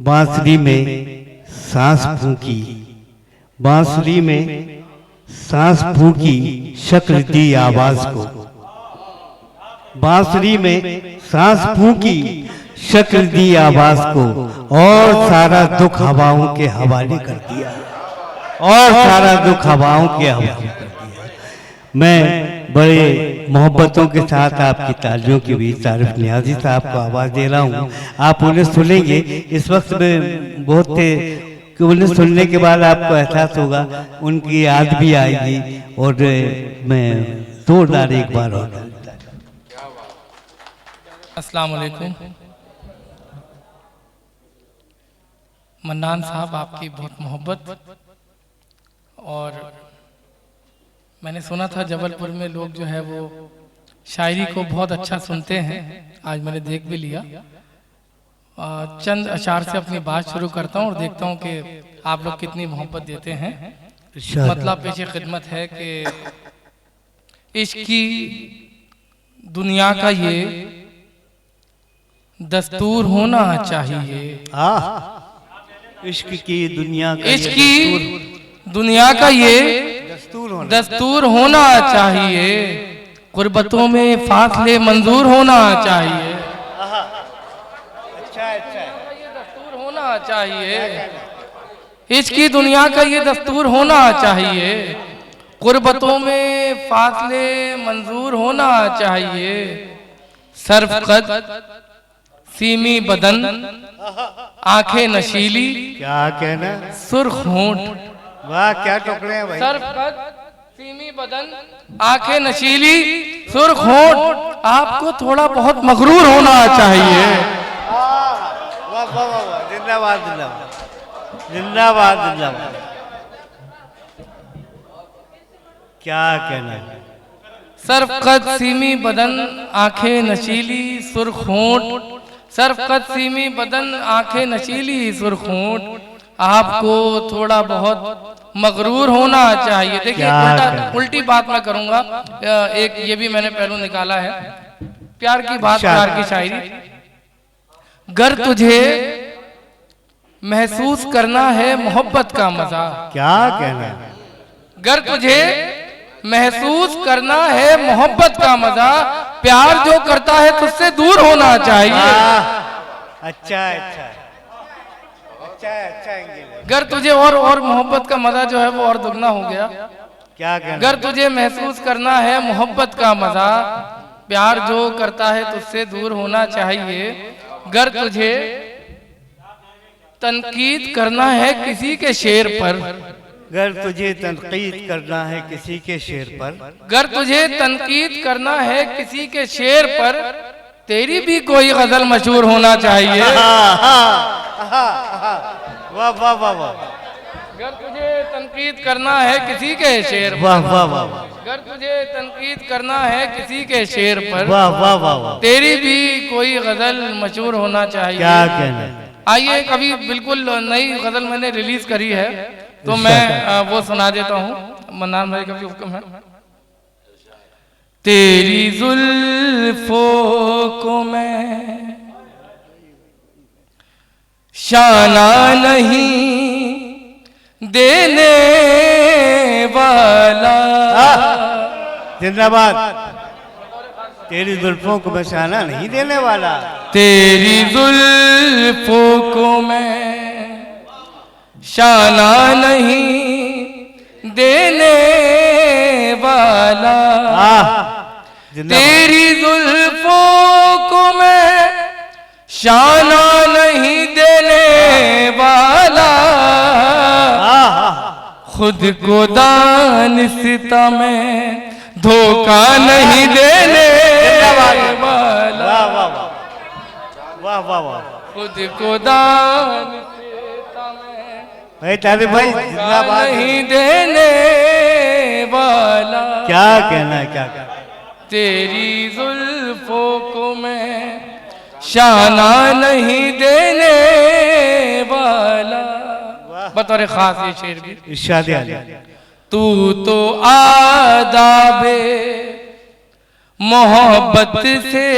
बांसुरी में सांस फूंकी, बांसुरी में सांस फूंकी, शक्ल दी आवाज को। बांसुरी में सांस फूंकी, शक्ल दी आवाज को, और सारा दुख हवाओं के हवाले कर दिया, और सारा दुख हवाओं के हवाले कर दिया। मैं बड़े मोहब्बतों के साथ आपकी तालियों के बीच आरिफ नियाजी साहब को आवाज़ दे रहा हूँ। आप उन्हें सुनेंगे। इस वक्त में बहुत थे कि उन्हें सुनने के बाद आपको एहसास होगा, उनकी याद भी आएगी। और मैं जोरदार एक बार और अस्सलाम वालेकुम। मन्नान साहब, आपकी बहुत मोहब्बत, और मैंने सुना था जबलपुर में लोग जो है वो शायरी को बहुत अच्छा सुनते हैं। आज मैंने देख भी लिया। चंद अशार से अपनी बात शुरू करता हूँ और देखता हूँ कि आप लोग कितनी मोहब्बत देते हैं। मतलब पेश खिदमत है कि इश्क की दुनिया का ये दस्तूर होना चाहिए। इश्क की दुनिया का, इश्क की दुनिया का ये दस्तूर होना चाहिए। गुर्बतों में फासले मंजूर होना चाहिए। अच्छा अच्छा, ये दस्तूर होना चाहिए। इश्क की दुनिया का ये दस्तूर होना चाहिए। गुर्बतों में फासले मंजूर होना चाहिए। सरफकद सीमी बदन, आंखें नशीली, क्या कहना, सुर्ख होंठ, वाह क्या टुकड़े हैं भाई। सरफकद सीमी बदन, आंखें नशीली, सुर्ख होंठ, आपको थोड़ा बहुत मगरूर होना चाहिए। वाह वाह वाह, जिंदाबाद जिंदाबाद जिंदाबाद जिंदाबाद। क्या कहना है। सरफकद सीमी बदन, आंखें नशीली, सुर्ख होंठ, सरफकद सीमी बदन, आंखें नशीली, सुर्ख होंठ, आपको थोड़ा बहुत मगरूर होना चाहिए। देखिए उल्टी बात मैं करूंगा। एक ये भी मैंने पहलू निकाला है। प्यार की बात, प्यार की शायरी। गर तुझे महसूस करना है मोहब्बत का मजा, क्या कहना है। गर तुझे महसूस करना है मोहब्बत का मजा, प्यार जो करता है तुझसे दूर होना चाहिए। अच्छा अच्छा अच्छा अच्छा। गर तुझे और मोहब्बत का मजा जो है वो और दुगना हो गया। क्या कहना। गर तुझे महसूस करना है मोहब्बत का मजा, प्यार जो करता है तुझसे दूर होना चाहिए। गर तुझे तनकीद करना है किसी के शेर पर, गर तुझे तनकीद करना है किसी के शेर पर, गर तुझे तनकीद करना है किसी के शेर पर, तेरी भी कोई गजल मशहूर होना चाहिए। वाह वाह वाह वाह। गर तुझे तनकीद करना है किसी के शेर पर, वाह वाह वाह, गर तुझे तनकीद करना है किसी के शेर पर, वाह वाह वाह, तेरी भी कोई गजल मशहूर होना चाहिए। क्या कहना। आइए, कभी बिल्कुल नई गजल मैंने रिलीज करी है तो मैं वो सुना देता हूँ। मन्नान भाई का भी हुक्म है। तेरी जुल्फों को मैं शाना नहीं देने वाला, जिंदाबाद। तेरी जुल्फों को मैं शाना नहीं देने वाला, तेरी जुल्फों को मैं शाना नहीं देने वाला, तेरी जुल्फों को मैं शाना नहीं देने वाला, खुद को दानिस्ता में धोखा नहीं देने वाला, वाह वाह वाह, खुद को दानिस्ता में भाई तारिफ भाई जिंदाबाद नहीं देने वाला। क्या कहना है, क्या कहना। तेरी जुल्फों को मैं शाना नहीं देने वाला। बतौर खास ये शेर भी इरशाद आली। तू तो आदाबे मोहब्बत से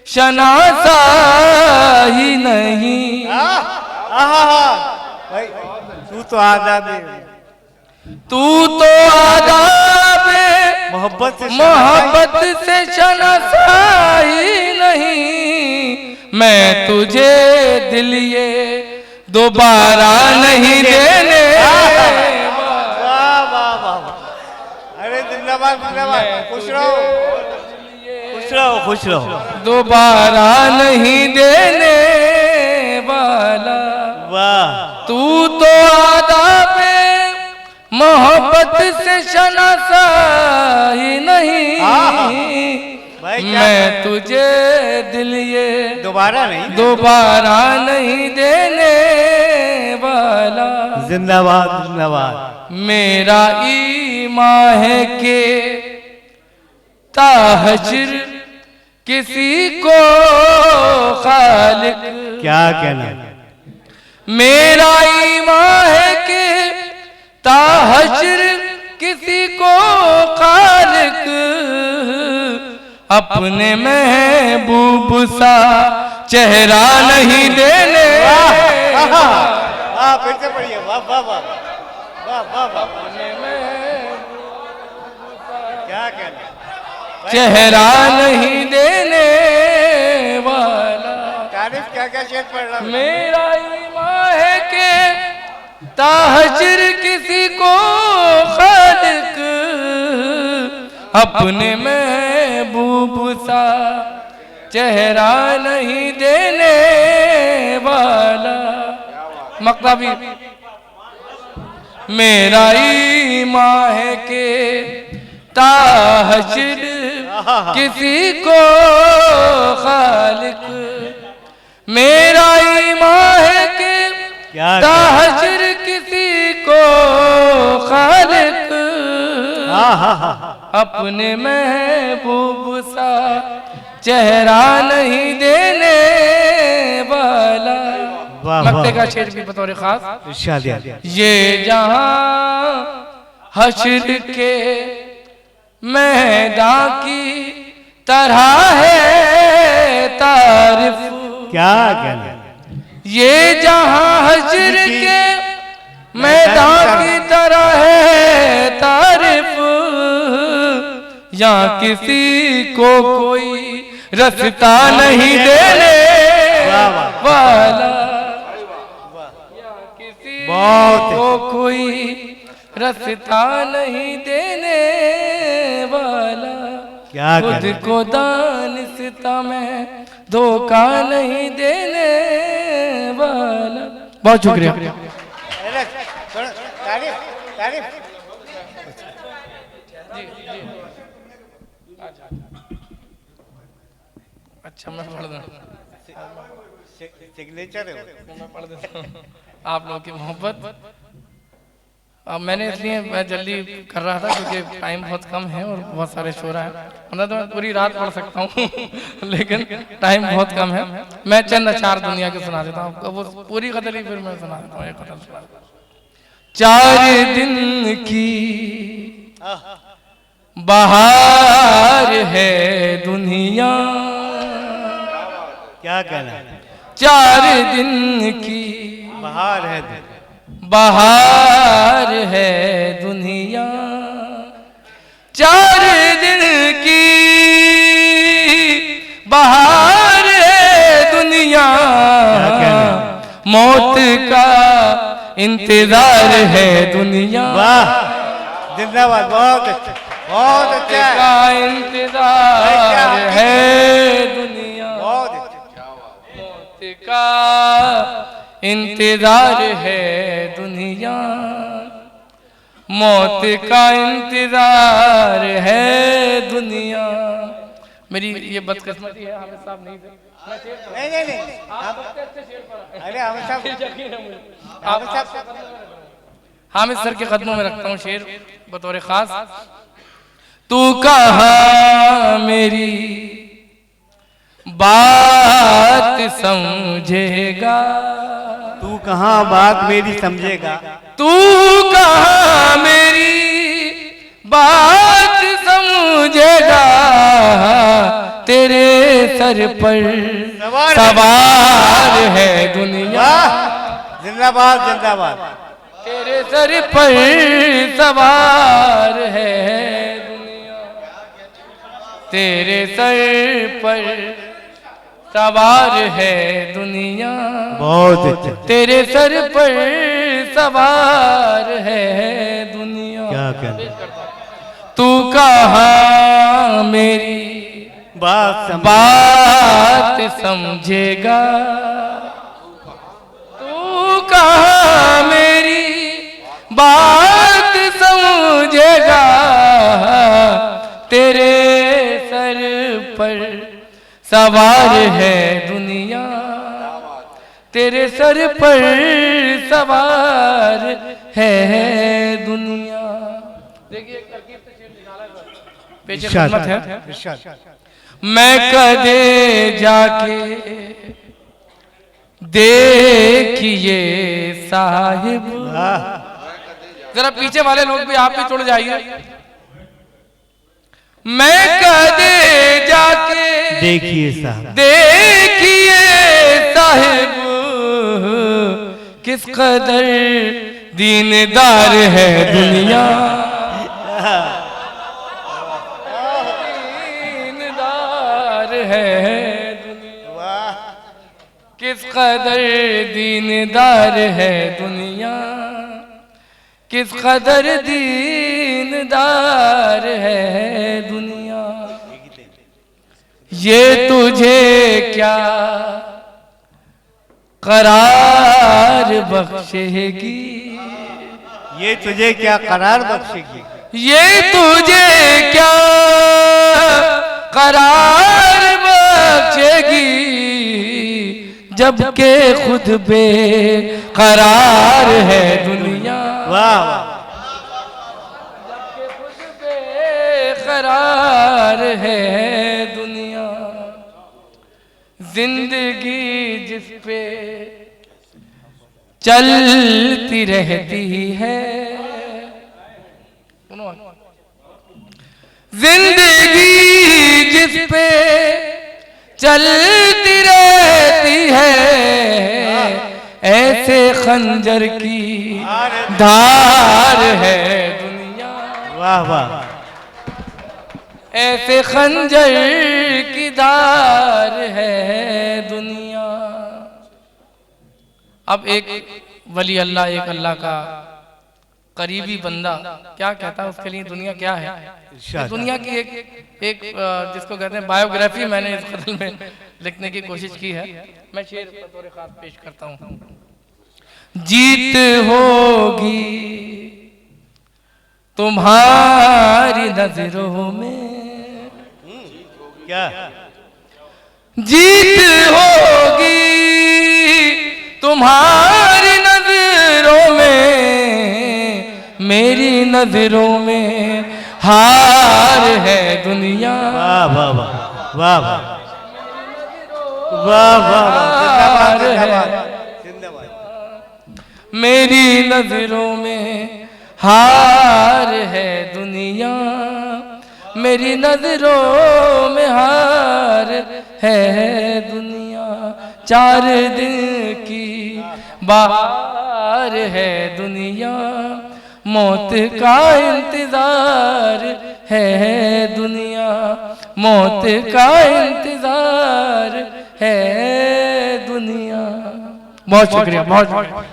शनासा ही नहीं, भाई तू तो आदाब तू तो आदाब मोहब्बत से शनासाई नहीं, मैं तुझे दिल ये दोबारा नहीं देने। वाह वाह वाह, अरे जिंदाबाद जिंदाबाद, खुश रहो खुश रहो खुश रहो। दोबारा नहीं देने वाला, वाह तू तो आदाब मोहब्बत से शनासाई नहीं, भाई मैं तुझे दिल ये दोबारा नहीं देने वाला। जिंदाबाद जिंदाबाद। मेरा ईमान है के ताहजुर किसी को खालिक, क्या कहना, मेरा ईमान है कि ताहजुर किसी को खालिक अपने महबूब सा चेहरा नहीं देने। फिर से पढ़िए, वाह वाह वाह वाह वाह वाह, क्या कहना, चेहरा नहीं देने वाला। तारीफ क्या क्या शेर पढ़ रहा। मेरा ईमान है कि ताहजुर किसी को खालिक अपने महबूब सा चेहरा नहीं देने वाला। मकतबी मेरा ईमान है कि ताहजुर किसी को खालिक, मेरा ईमान है कि ताहजुर किसी को खालिक अपने महबूब सा चेहरा नहीं देने वाला। मक्ते का शेर भी बतौर खास। ये जहां हश्र के मैदान की तरह है तारीफ, क्या कहना, ये जहां हश्र के मैदान की तरह है तारीफ, यहाँ किसी को कोई रास्ता नहीं देने वाला, किसी को कोई रास्ता नहीं देने वाला, खुद को दानिस्ता में धोखा नहीं देने वाला। बहुत शुक्रिया। तारीफ तारीफ। अच्छा मैं पढ़ दूं, सिग्नेचर है मैं पढ़ देता हूं। आप लोगों की मोहब्बत, अब मैंने इसलिए मैं जल्दी कर रहा था क्योंकि टाइम बहुत कम है और बहुत सारे शोरा है, वरना तो मैं पूरी रात पढ़ सकता हूँ लेकिन टाइम बहुत कम है। मैं चंद अशार दुनिया के सुना देता हूँ आपको, वो पूरी गजल फिर मैं सुना देता हूँ। एक गजल सुना देता हूँ। 4 दिन की बहार है दुनिया, क्या कहना, 4 दिन की बहार है, बहार है दुनिया, 4 दिन की बहार है दुनिया, मौत का इंतजार है दुनिया। वाह जिंदाबाद, बहुत अच्छा बहुत अच्छा का इंतजार है दुनिया, बहुत अच्छा। मौत का इंतजार है दुनिया, मौत का इंतजार है दुनिया। मेरी ये बदकिस्मती है, हामिद साहब नहीं थे। नहीं आप अच्छे शेर पढ़ा। अरे हामिद साहब, यकीन है मुझे। हामिद सर के कदमों में रखता हूँ शेर बतौर खास। तू कहाँ मेरी बात समझेगा, तू कहाँ बात मेरी समझेगा, तू कहाँ मेरी बात समझेगा, तेरे सर पर सवार है दुनिया। जिंदाबाद जिंदाबाद। तेरे सर पर सवार है दुनिया, तेरे सर पर सवार है दुनिया, बहुत अच्छा। तेरे सर पर सवार है दुनिया। क्या कहना, तू कहाँ मेरी बात समझेगा, तू कहाँ मेरी बात समझेगा, तेरे सर पर सवार है दुनिया, तेरे सर पर सवार है दुनिया। देखिए एक तरकीब से शेर निकाला है, पेश खिदमत है। मैं कदे जाके देखिए साहिब, जरा पीछे वाले लोग भी आप भी जुड़ जाइए। मैं कदे जाके देखिए साहब, देखिए साहिब, किस कदर दीनदार है दुनिया, दीनदार है दुनिया, किस कदर दीनदार है दुनिया, किस कदर दीनदार है दुनिया। ये तुझे क्या करार बख्शेगी, ये तुझे क्या करार बख्शेगी, ये तुझे क्या करार बख्शेगी, जबकि खुद बेकरार है दुनिया। वाह, जबकि खुद बेकरार है दुनिया। जिंदगी जिस पे चलती रहती है, जिंदगी जिस पे चलती रहती है, ऐसे खंजर की धार है दुनिया। वाह वाह, ऐसे खंजर की धार है दुनिया। अब एक वली अल्लाह, एक अल्लाह का करीबी बंदा क्या कहता है, उसके लिए दुनिया क्या है। दुनिया की एक जिसको कहते हैं बायोग्राफी मैंने इस गज़ल में लिखने की कोशिश की है। मैं शेर बतौर खास पेश करता हूँ। जीत होगी तुम्हारी नजरों में, क्या जीत होगी तुम्हारी नजरों में, मेरी नजरों में हार है दुनिया। वाह वाह वाह वाह वाह वाह वाह, जिंदाबाद। मेरी नजरों में हार है दुनिया, मेरी नजरों में हार है दुनिया। 4 दिन की बाहर है दुनिया, मौत का इंतजार है दुनिया, मौत का इंतजार है दुनिया। बहुत शुक्रिया, बहुत शुक्रिया।